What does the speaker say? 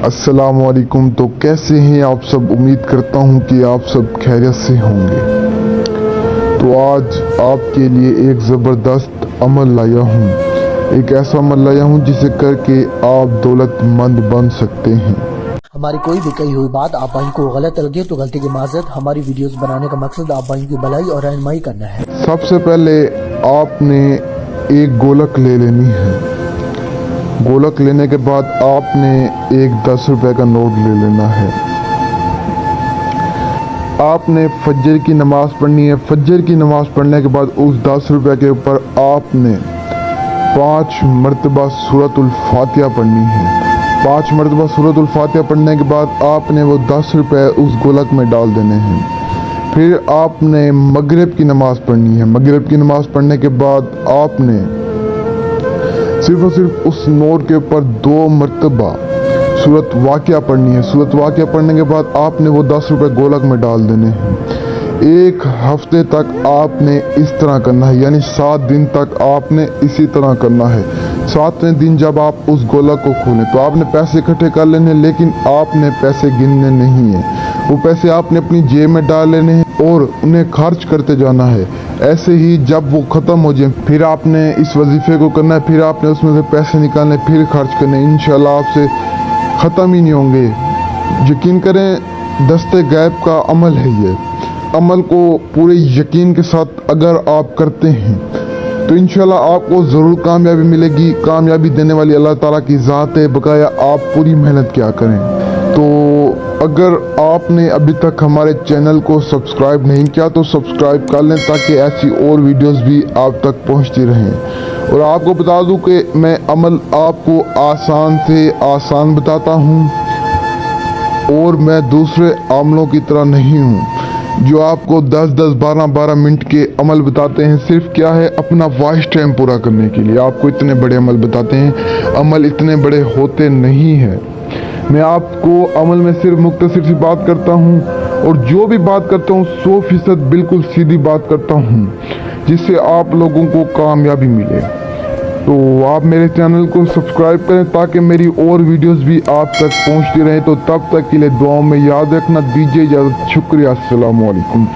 अस्सलाम वालेकुम। तो कैसे हैं आप सब? उम्मीद करता हूं कि आप सब खैरियत से होंगे। तो आज आपके लिए एक ज़बरदस्त अमल लाया हूं, एक ऐसा अमल लाया हूं जिसे करके आप दौलतमंद बन सकते हैं। हमारी कोई भी कही हुई बात आप भाई को गलत लगे तो गलती की माजरत। हमारी वीडियोस बनाने का मकसद आप भाई की भलाई और रहनुमाई करना है। सबसे पहले आपने एक गोलक ले लेनी है। गोलक लेने के बाद आपने एक 10 रुपए का नोट ले लेना है। आपने फजर की नमाज पढ़नी है। फजर की नमाज पढ़ने के बाद उस 10 रुपए के ऊपर आपने 5 मरतबा सूरतुल फातिहा पढ़नी है। 5 मरतबा सूरतुल फातिहा पढ़ने के बाद आपने वो 10 रुपए उस गोलक में डाल देने हैं। फिर आपने मगरिब की नमाज पढ़नी है। मगरिब की नमाज पढ़ने के बाद आपने सिर्फ और सिर्फ उस नोट के ऊपर 2 मरतबा सूरत वाक़िया पढ़नी है। सूरत वाक़िया पढ़ने के बाद आपने वो 10 रुपए गोलक में डाल देने हैं। 1 हफ्ते तक आपने इस तरह करना है, यानी 7 दिन तक आपने इसी तरह करना है। 7वें दिन जब आप उस गोलक को खोलें तो आपने पैसे इकट्ठे कर लेने, लेकिन आपने पैसे गिनने नहीं है। वो पैसे आपने अपनी जेब में डाल लेने हैं और उन्हें खर्च करते जाना है। ऐसे ही जब वो ख़त्म हो जाए फिर आपने इस वजीफे को करना है। फिर आपने उसमें से पैसे निकालने, फिर खर्च करने। इंशाल्लाह आपसे ख़त्म ही नहीं होंगे। यकीन करें, दस्ते गैब का अमल है ये। अमल को पूरे यकीन के साथ अगर आप करते हैं तो इंशाल्लाह आपको ज़रूर कामयाबी मिलेगी। कामयाबी देने वाली अल्लाह ताला की ज़ात है, बकाया आप पूरी मेहनत क्या करें। तो अगर आपने अभी तक हमारे चैनल को सब्सक्राइब नहीं किया तो सब्सक्राइब कर लें, ताकि ऐसी और वीडियोस भी आप तक पहुंचती रहें। और आपको बता दूं कि मैं अमल आपको आसान से आसान बताता हूं और मैं दूसरे अमलों की तरह नहीं हूं जो आपको 10-10, 12-12 मिनट के अमल बताते हैं। सिर्फ क्या है, अपना वॉइस टाइम पूरा करने के लिए आपको इतने बड़े अमल बताते हैं। अमल इतने बड़े होते नहीं हैं। मैं आपको अमल में सिर्फ मुख्तसर सी बात करता हूँ, और जो भी बात करता हूँ 100% बिल्कुल सीधी बात करता हूँ, जिससे आप लोगों को कामयाबी मिले। तो आप मेरे चैनल को सब्सक्राइब करें ताकि मेरी और वीडियोस भी आप तक पहुँचती रहें। तो तब तक के लिए दुआओं में याद रखना। दीजिए इजाज़त। शुक्रिया। अस्सलाम वालेकुम।